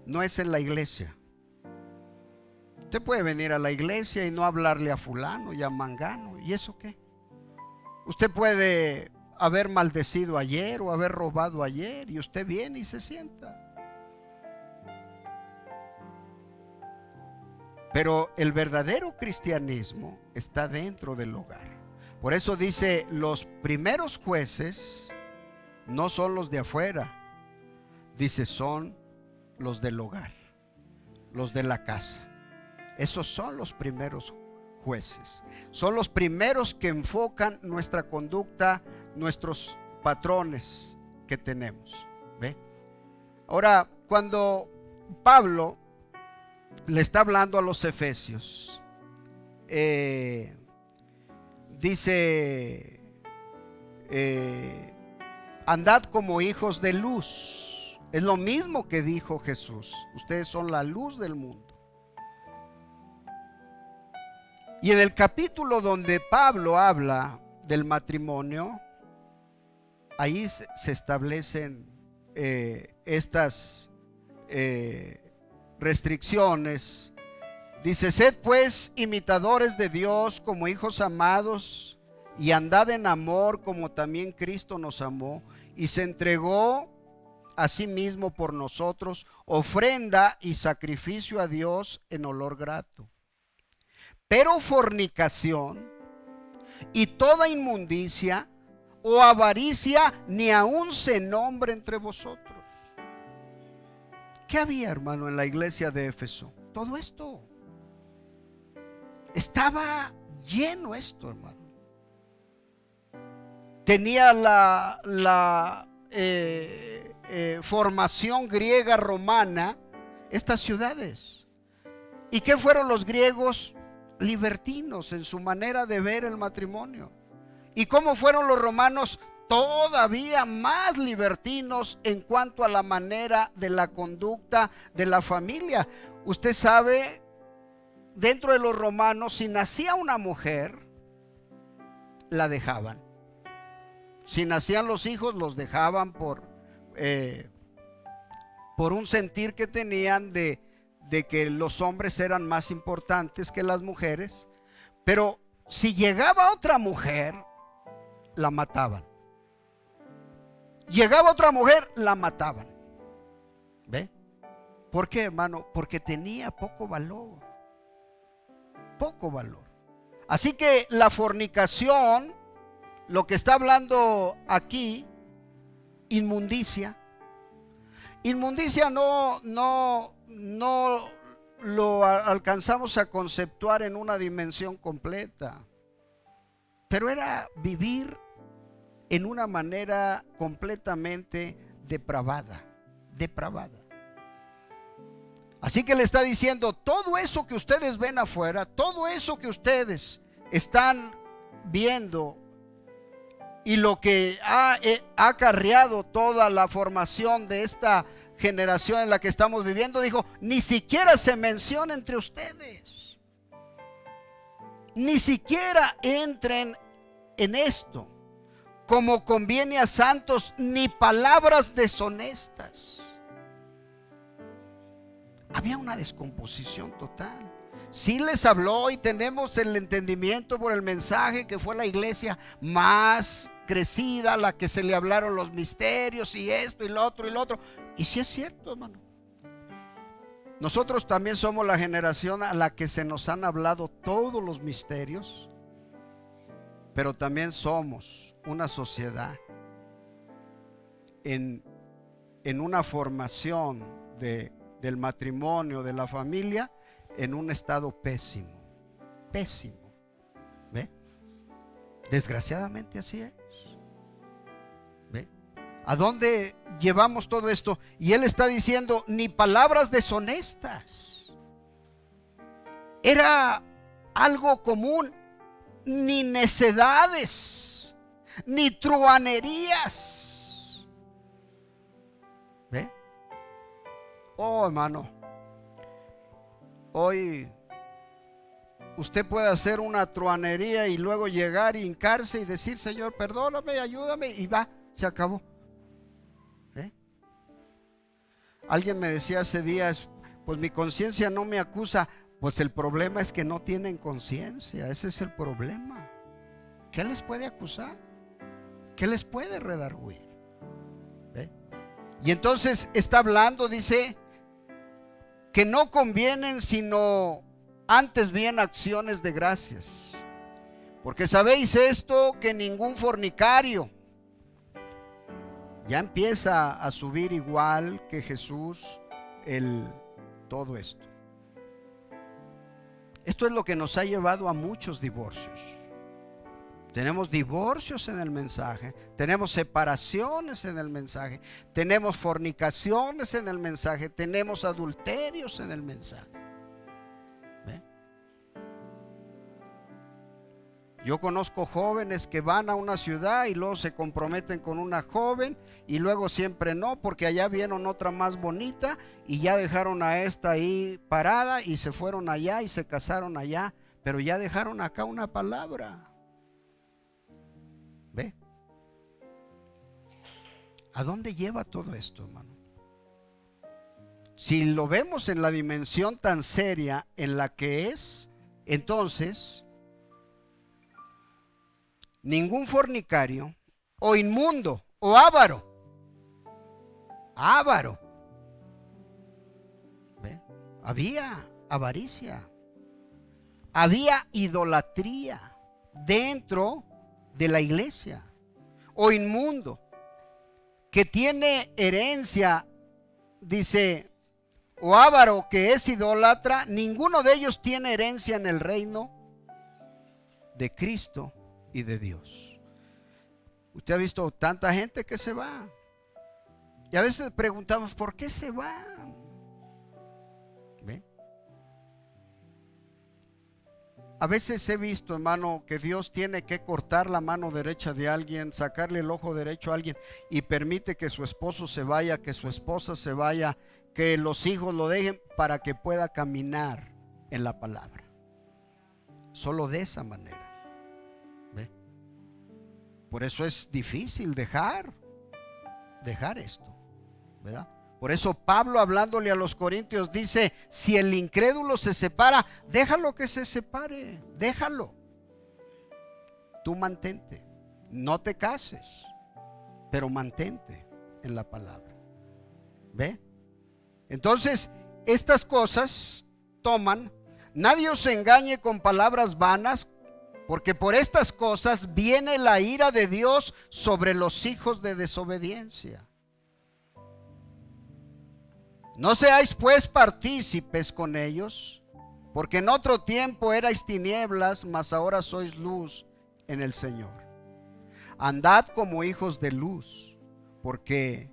no es en la iglesia. Usted puede venir a la iglesia y no hablarle a fulano y a mangano. ¿Y eso qué? Usted puede haber maldecido ayer o haber robado ayer y usted viene y se sienta. Pero el verdadero cristianismo está dentro del hogar. Por eso dice, los primeros jueces no son los de afuera. Dice, son los del hogar, los de la casa. Esos son los primeros jueces. Son los primeros que enfocan nuestra conducta, nuestros patrones que tenemos. ¿Ve? Ahora, cuando Pablo le está hablando a los efesios, dice, andad como hijos de luz. Es lo mismo que dijo Jesús. Ustedes son la luz del mundo. Y en el capítulo donde Pablo habla del matrimonio, ahí se establecen estas restricciones. Dice, sed pues imitadores de Dios como hijos amados, y andad en amor como también Cristo nos amó y se entregó a sí mismo por nosotros, ofrenda y sacrificio a Dios en olor grato. Pero fornicación y toda inmundicia o avaricia ni aun se nombre entre vosotros. ¿Qué había, hermano, en la iglesia de Éfeso? Todo esto. Estaba lleno esto, hermano. Tenía la formación griega romana, estas ciudades. ¿Y qué fueron los griegos? Libertinos en su manera de ver el matrimonio. ¿Y cómo fueron los romanos? Todavía más libertinos en cuanto a la manera de la conducta de la familia. Usted sabe, dentro de los romanos, si nacía una mujer, la dejaban. Si nacían los hijos, los dejaban por un sentir que tenían de que los hombres eran más importantes que las mujeres. Pero si llegaba otra mujer, la mataban. Llegaba otra mujer, la mataban. ¿Ve? ¿Por qué, hermano? Porque tenía poco valor. Poco valor. Así que la fornicación, lo que está hablando aquí, inmundicia. Inmundicia no lo alcanzamos a conceptuar en una dimensión completa, pero era vivir en una manera completamente depravada. Así que le está diciendo, todo eso que ustedes ven afuera, todo eso que ustedes están viendo y lo que ha acarreado toda la formación de esta generación en la que estamos viviendo, dijo, ni siquiera se menciona entre ustedes. Ni siquiera entren en esto, como conviene a santos, ni palabras deshonestas. Había una descomposición total. Sí les habló y tenemos el entendimiento por el mensaje que fue la iglesia más crecida, la que se le hablaron los misterios y esto y lo otro y lo otro. Y sí es cierto, hermano. Nosotros también somos la generación a la que se nos han hablado todos los misterios, pero también somos una sociedad en una formación del matrimonio, de la familia, en un estado pésimo. ¿Ve? Desgraciadamente así es. ¿Ve? ¿A dónde llevamos todo esto? Y él está diciendo, ni palabras deshonestas. Era algo común, ni necedades, ni truhanerías. ¿Ve? Oh, hermano, hoy usted puede hacer una truhanería y luego llegar y hincarse y decir, Señor, perdóname, ayúdame, y va, se acabó. Alguien me decía hace días, pues mi conciencia no me acusa. Pues el problema es que no tienen conciencia. Ese es el problema. ¿Qué les puede acusar? ¿Qué les puede redarguir? ¿Ve? Y entonces está hablando, dice, que no convienen sino antes bien acciones de gracias. Porque sabéis esto, que ningún fornicario, ya empieza a subir igual que Jesús todo esto. Esto es lo que nos ha llevado a muchos divorcios. Tenemos divorcios en el mensaje, tenemos separaciones en el mensaje, tenemos fornicaciones en el mensaje, tenemos adulterios en el mensaje. ¿Ve? Yo conozco jóvenes que van a una ciudad y luego se comprometen con una joven y luego siempre no, porque allá vieron otra más bonita y ya dejaron a esta ahí parada y se fueron allá y se casaron allá, pero ya dejaron acá una palabra. ¿Ve? ¿A dónde lleva todo esto, hermano? Si lo vemos en la dimensión tan seria en la que es, entonces ningún fornicario o inmundo o avaro. ¿Ve? Había avaricia, había idolatría dentro de la iglesia. O inmundo, que tiene herencia, dice, o avaro, que es idólatra, ninguno de ellos tiene herencia en el reino de Cristo y de Dios. Usted ha visto tanta gente que se va. Y a veces preguntamos, ¿por qué se van? ¿Ve? A veces he visto, hermano, que Dios tiene que cortar la mano derecha de alguien, sacarle el ojo derecho a alguien y permite que su esposo se vaya, que su esposa se vaya, que los hijos lo dejen para que pueda caminar en la palabra. Solo de esa manera. ¿Ve? Por eso es difícil dejar esto, ¿verdad? Por eso Pablo, hablándole a los corintios, dice, si el incrédulo se separa, déjalo que se separe, déjalo. Tú mantente, no te cases, pero mantente en la palabra. ¿Ve? Entonces, estas cosas toman, nadie os engañe con palabras vanas, porque por estas cosas viene la ira de Dios sobre los hijos de desobediencia. No seáis pues partícipes con ellos, porque en otro tiempo erais tinieblas, mas ahora sois luz en el Señor. Andad como hijos de luz, porque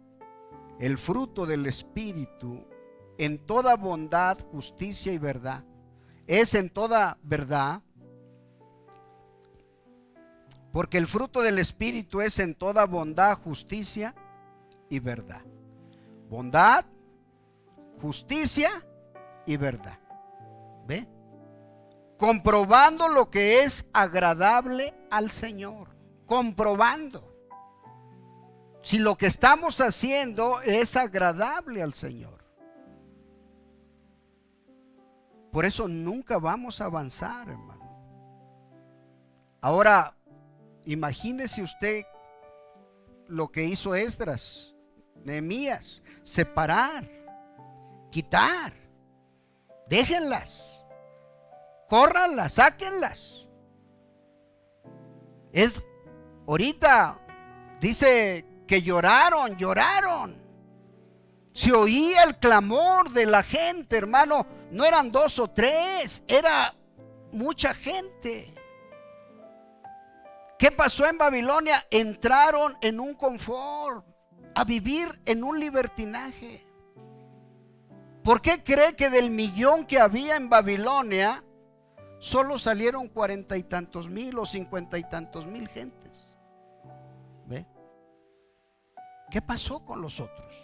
el fruto del Espíritu en toda bondad, justicia y verdad, es en toda verdad, porque el fruto del Espíritu es en toda bondad, justicia y verdad. Bondad, justicia y verdad. ¿Ve? Comprobando lo que es agradable al Señor. Comprobando si lo que estamos haciendo es agradable al Señor. Por eso nunca vamos a avanzar, hermano. Ahora, imagínese usted lo que hizo Esdras, Nehemías: separar, quitar, déjenlas, córranlas, sáquenlas. Ahorita dice que lloraron. Se oía el clamor de la gente, hermano. No eran 2 o 3, era mucha gente. ¿Qué pasó en Babilonia? Entraron en un confort. a vivir en un libertinaje. ¿Por qué cree que del 1,000,000 que había en Babilonia solo salieron 40 y tantos mil o 50 y tantos mil gentes? ¿Ve? ¿Qué pasó con los otros?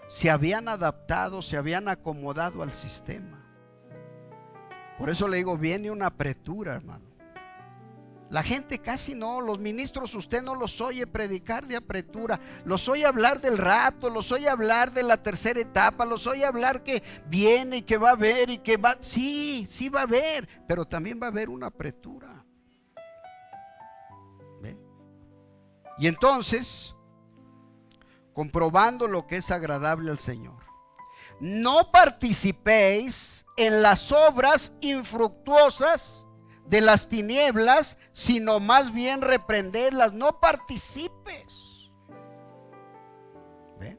Se habían adaptado, se habían acomodado al sistema. Por eso le digo, viene una apretura, hermano. La gente casi no, los ministros usted no los oye predicar de apretura, los oye hablar del rapto, los oye hablar de la tercera etapa, los oye hablar que viene y que va a haber y que va, sí va a haber, pero también va a haber una apretura. ¿Ve? Y entonces, comprobando lo que es agradable al Señor, no participéis en las obras infructuosas de las tinieblas, sino más bien reprenderlas. No participes. ¿Ve?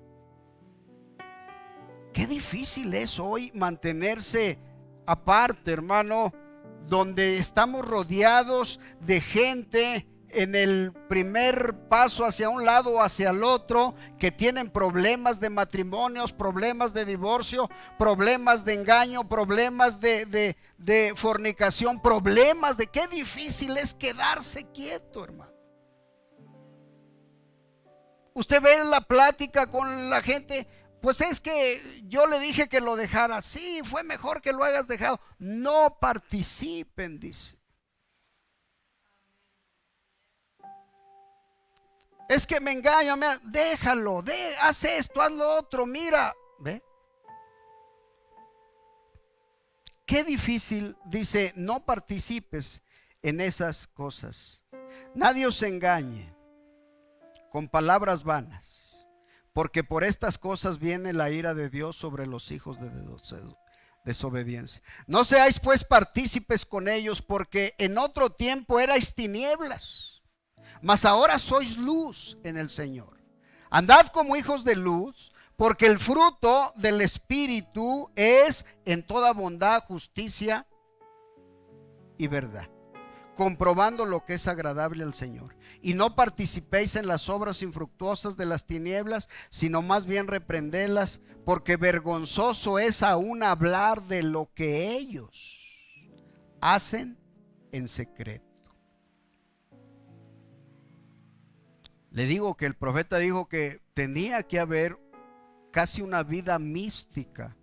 Qué difícil es hoy mantenerse aparte, hermano, donde estamos rodeados de gente en el primer paso hacia un lado o hacia el otro, que tienen problemas de matrimonios, problemas de divorcio, problemas de engaño, problemas de fornicación, problemas de qué difícil es quedarse quieto, hermano. Usted ve la plática con la gente, pues es que yo le dije que lo dejara. Sí, fue mejor que lo hayas dejado. No participen, dice. Es que me engaña, déjalo, haz esto, haz lo otro, mira. ¿Ve? Qué difícil, dice, no participes en esas cosas. Nadie os engañe con palabras vanas, porque por estas cosas viene la ira de Dios sobre los hijos de desobediencia. No seáis pues partícipes con ellos, porque en otro tiempo erais tinieblas, mas ahora sois luz en el Señor. Andad como hijos de luz, porque el fruto del Espíritu es en toda bondad, justicia y verdad, comprobando lo que es agradable al Señor. Y no participéis en las obras infructuosas de las tinieblas, sino más bien reprendedlas, porque vergonzoso es aún hablar de lo que ellos hacen en secreto. Le digo que el profeta dijo que tenía que haber casi una vida mística,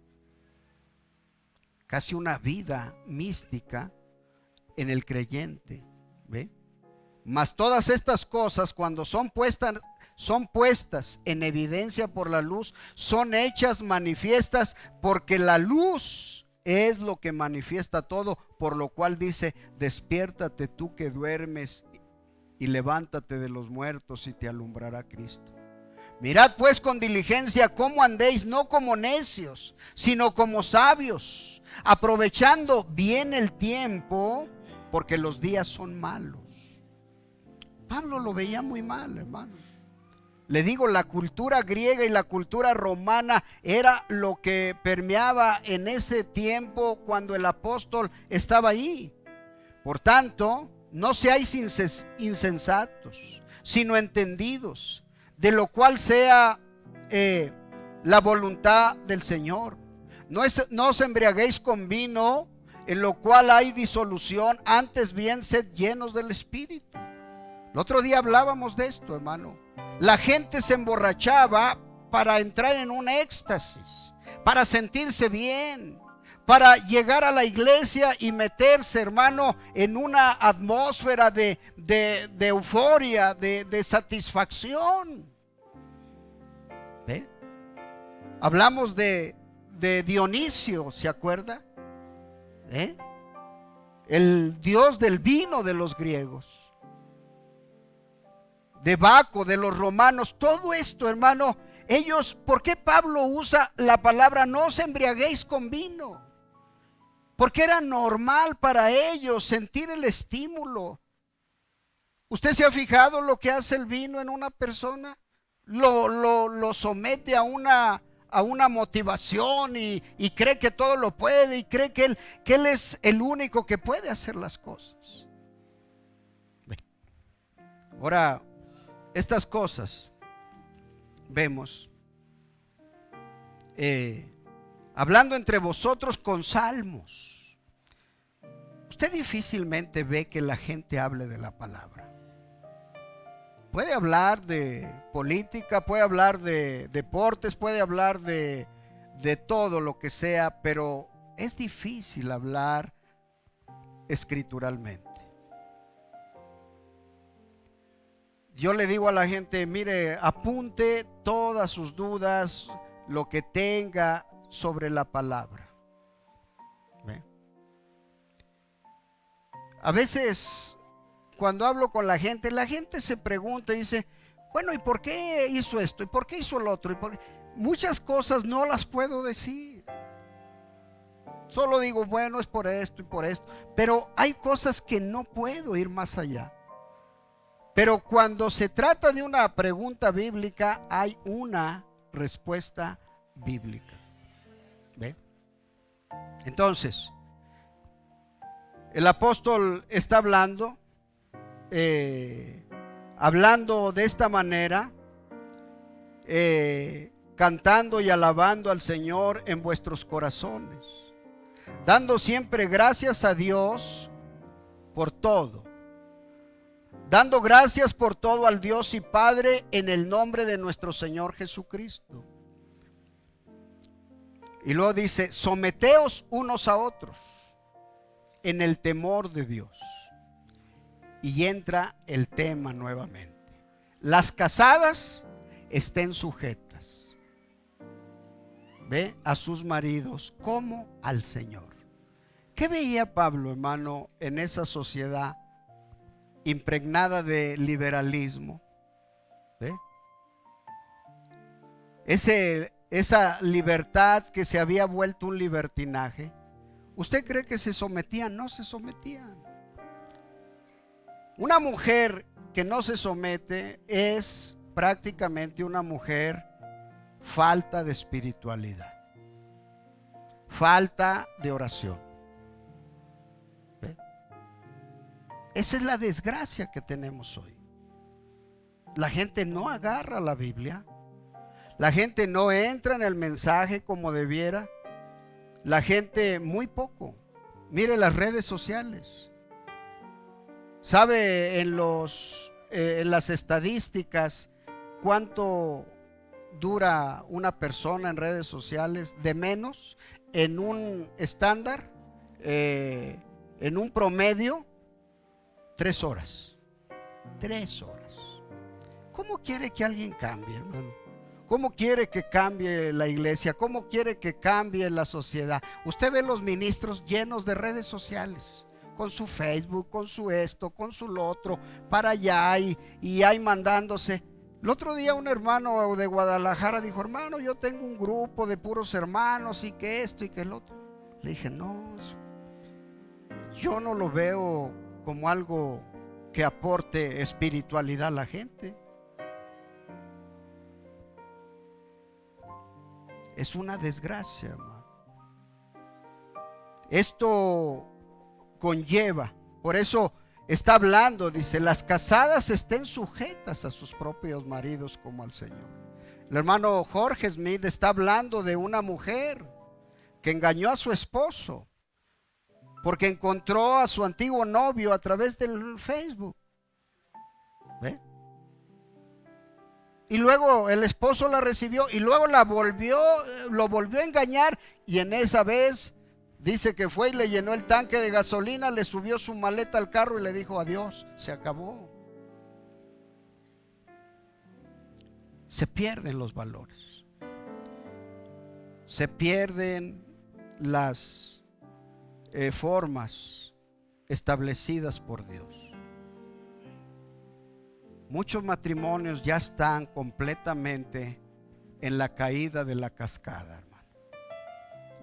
casi una vida mística en el creyente, ¿ve? Mas todas estas cosas, cuando son puestas en evidencia por la luz, son hechas manifiestas, porque la luz es lo que manifiesta todo, por lo cual dice: despiértate tú que duermes y levántate de los muertos y te alumbrará Cristo. Mirad pues con diligencia cómo andéis, no como necios, sino como sabios, aprovechando bien el tiempo, porque los días son malos. Pablo lo veía muy mal, hermano. Le digo, la cultura griega y la cultura romana era lo que permeaba en ese tiempo cuando el apóstol estaba ahí. Por tanto, no seáis insensatos, sino entendidos, de lo cual sea la voluntad del Señor. No os embriaguéis con vino, en lo cual hay disolución, antes bien sed llenos del Espíritu. El otro día hablábamos de esto, hermano. La gente se emborrachaba para entrar en un éxtasis, para sentirse bien, para llegar a la iglesia y meterse, hermano, en una atmósfera de euforia, de satisfacción. ¿Ve? Hablamos de Dionisio, ¿se acuerda? El dios del vino de los griegos, de Baco, de los romanos. Todo esto, hermano, ellos, ¿por qué Pablo usa la palabra no os embriaguéis con vino? Porque era normal para ellos sentir el estímulo. ¿Usted se ha fijado lo que hace el vino en una persona? Lo somete a una motivación y cree que todo lo puede, y cree que él es el único que puede hacer las cosas. Ahora, estas cosas vemos, hablando entre vosotros con salmos. Usted difícilmente ve que la gente hable de la palabra. Puede hablar de política, puede hablar de deportes, puede hablar de todo lo que sea, pero es difícil hablar escrituralmente. Yo le digo a la gente, mire, apunte todas sus dudas, lo que tenga sobre la palabra. ¿Ve? A veces cuando hablo con la gente se pregunta y dice, bueno, ¿y por qué hizo esto? ¿Y por qué hizo lo otro? Muchas cosas no las puedo decir. Solo digo, bueno, es por esto y por esto. Pero hay cosas que no puedo ir más allá. Pero cuando se trata de una pregunta bíblica, hay una respuesta bíblica. ¿Ve? Entonces, el apóstol está hablando de esta manera, cantando y alabando al Señor en vuestros corazones, dando siempre gracias a Dios por todo, dando gracias por todo al Dios y Padre en el nombre de nuestro Señor Jesucristo. Y luego dice, someteos unos a otros en el temor de Dios. Y entra el tema nuevamente. Las casadas estén sujetas, ¿ve? A sus maridos como al Señor. ¿Qué veía Pablo, hermano, en esa sociedad impregnada de liberalismo? ¿Ve? Esa libertad que se había vuelto un libertinaje. ¿Usted cree que se sometían? No se sometían. Una mujer que no se somete es prácticamente una mujer falta de espiritualidad, falta de oración. ¿Ve? Esa es la desgracia que tenemos hoy. La gente no agarra la Biblia, la gente no entra en el mensaje como debiera, la gente muy poco. Mire las redes sociales. ¿Sabe en las estadísticas cuánto dura una persona en redes sociales? De menos, en un estándar, en un promedio, 3 horas. 3 horas. ¿Cómo quiere que alguien cambie, hermano? ¿Cómo quiere que cambie la iglesia? ¿Cómo quiere que cambie la sociedad? Usted ve los ministros llenos de redes sociales, con su Facebook, con su esto, con su lo otro, para allá y ahí mandándose. El otro día un hermano de Guadalajara dijo, hermano, yo tengo un grupo de puros hermanos y que esto y que el otro. Le dije, no, yo no lo veo como algo que aporte espiritualidad a la gente. Es una desgracia, hermano. Esto conlleva, por eso está hablando, dice, las casadas estén sujetas a sus propios maridos como al Señor. El hermano Jorge Smith está hablando de una mujer que engañó a su esposo porque encontró a su antiguo novio a través del Facebook. ¿Ve? Y luego el esposo la recibió y luego lo volvió a engañar, y en esa vez dice que fue y le llenó el tanque de gasolina, le subió su maleta al carro y le dijo adiós, se acabó. Se pierden los valores, se pierden las formas establecidas por Dios. Muchos matrimonios ya están completamente en la caída de la cascada, hermano.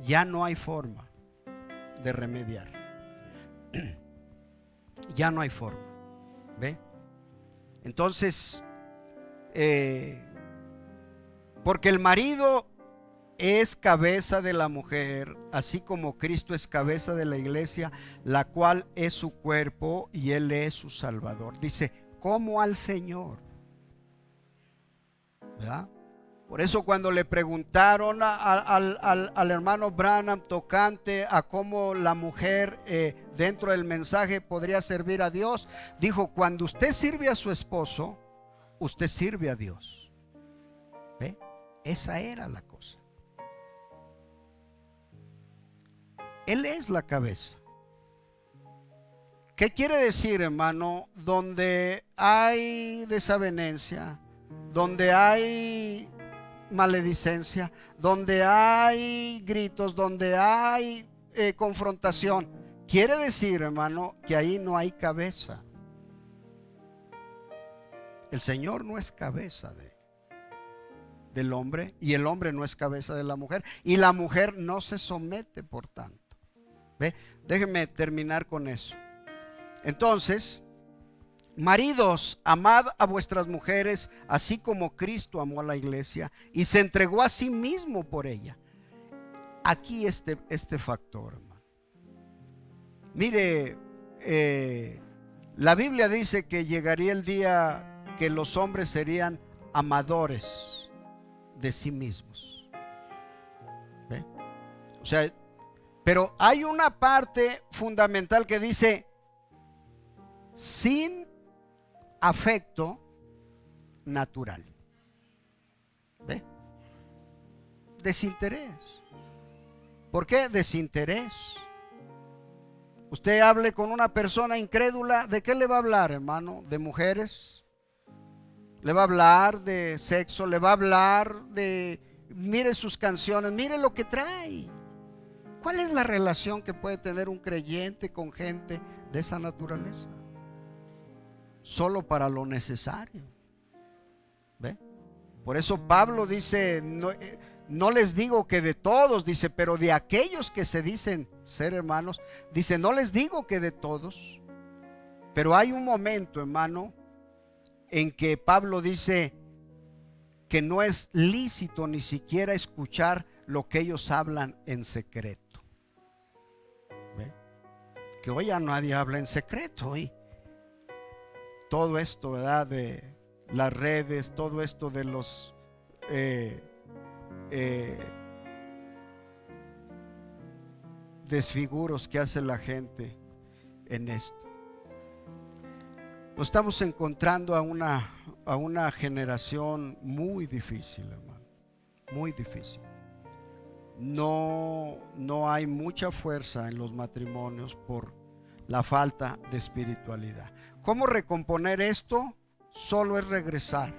Ya no hay forma de remediar. Ya no hay forma. ¿Ve? Entonces, porque el marido es cabeza de la mujer, así como Cristo es cabeza de la iglesia, la cual es su cuerpo y Él es su Salvador. Dice, como al Señor, ¿verdad? Por eso cuando le preguntaron al hermano Branham tocante a cómo la mujer dentro del mensaje podría servir a Dios, dijo: cuando usted sirve a su esposo, usted sirve a Dios. ¿Ve? Esa era la cosa. Él es la cabeza. ¿Qué quiere decir, hermano? Donde hay desavenencia, donde hay maledicencia, donde hay gritos, donde hay confrontación, quiere decir, hermano, que ahí no hay cabeza. El Señor no es cabeza del hombre, y el hombre no es cabeza de la mujer, y la mujer no se somete, por tanto. ¿Ve? Déjenme terminar con eso. Entonces, maridos, amad a vuestras mujeres, así como Cristo amó a la iglesia y se entregó a sí mismo por ella. Aquí este factor, hermano. Mire, la Biblia dice que llegaría el día que los hombres serían amadores de sí mismos. ¿Ve? O sea, pero hay una parte fundamental que dice: sin afecto natural. ¿Ve? Desinterés. ¿Por qué desinterés? Usted hable con una persona incrédula, ¿de qué le va a hablar, hermano? ¿De mujeres? ¿Le va a hablar de sexo? ¿Le va a hablar de, mire sus canciones, mire lo que trae? ¿Cuál es la relación que puede tener un creyente con gente de esa naturaleza? Solo para lo necesario. ¿Ve? Por eso Pablo dice: no les digo que de todos, dice, pero de aquellos que se dicen ser hermanos, dice, no les digo que de todos. Pero hay un momento, hermano, en que Pablo dice que no es lícito ni siquiera escuchar lo que ellos hablan en secreto. ¿Ve? Que hoy ya nadie habla en secreto hoy. Todo esto, ¿verdad? De las redes, todo esto de los desfiguros que hace la gente en esto. Nos estamos encontrando a una generación muy difícil, hermano, muy difícil. No hay mucha fuerza en los matrimonios por la falta de espiritualidad. ¿Cómo recomponer esto? Solo es regresar,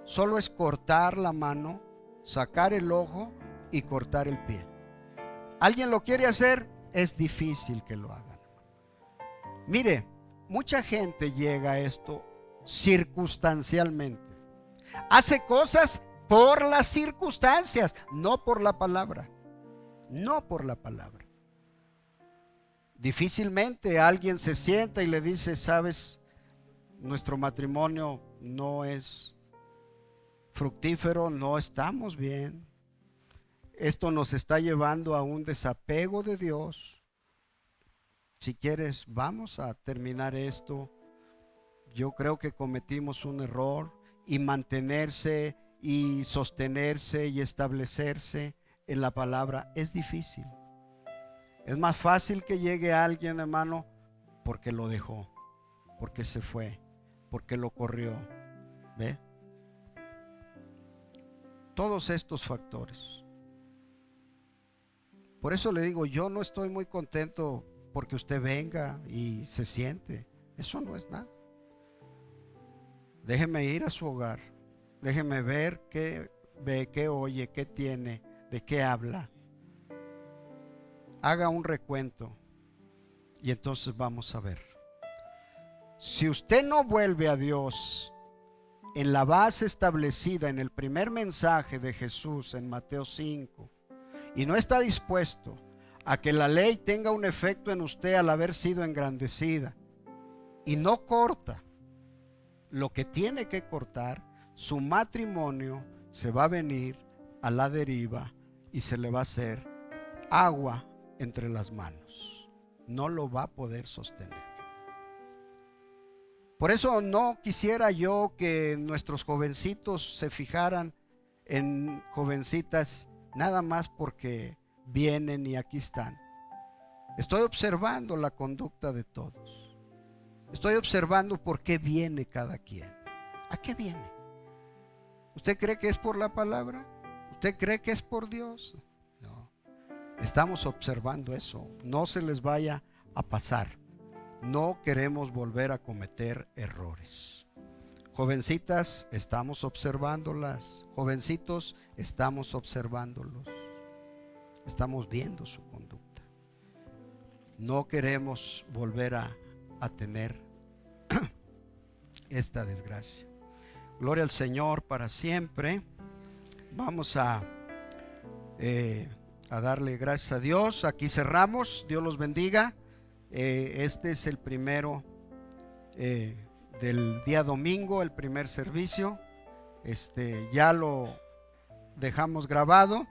solo es cortar la mano, sacar el ojo y cortar el pie. ¿Alguien lo quiere hacer? Es difícil que lo hagan. Mire, mucha gente llega a esto circunstancialmente. Hace cosas por las circunstancias, no por la palabra. No por la palabra. Difícilmente alguien se sienta y le dice: sabes, nuestro matrimonio no es fructífero, no estamos bien. Esto nos está llevando a un desapego de Dios. Si quieres, vamos a terminar esto. Yo creo que cometimos un error, y mantenerse y sostenerse y establecerse en la palabra es difícil. Es más fácil que llegue alguien, hermano, porque lo dejó, porque se fue, porque lo corrió. ¿Ve? Todos estos factores. Por eso le digo, yo no estoy muy contento porque usted venga y se siente. Eso no es nada. Déjeme ir a su hogar. Déjeme ver qué ve, qué oye, qué tiene, de qué habla. Haga un recuento y entonces vamos a ver. Si usted no vuelve a Dios en la base establecida en el primer mensaje de Jesús en Mateo 5, y no está dispuesto a que la ley tenga un efecto en usted al haber sido engrandecida, y no corta lo que tiene que cortar, su matrimonio se va a venir a la deriva y se le va a hacer agua entre las manos. No lo va a poder sostener. Por eso no quisiera yo que nuestros jovencitos se fijaran en jovencitas nada más porque vienen y aquí están. Estoy observando la conducta de todos. Estoy observando por qué viene cada quien. ¿A qué viene? ¿Usted cree que es por la palabra? ¿Usted cree que es por Dios? No. Estamos observando eso. No se les vaya a pasar. No queremos volver a cometer errores. Jovencitas, estamos observándolas. Jovencitos, estamos observándolos. Estamos viendo su conducta. No queremos volver a tener esta desgracia. Gloria al Señor para siempre. Vamos a darle gracias a Dios. Aquí cerramos. Dios los bendiga. Este es el primero del día domingo, el primer servicio. Ya lo dejamos grabado.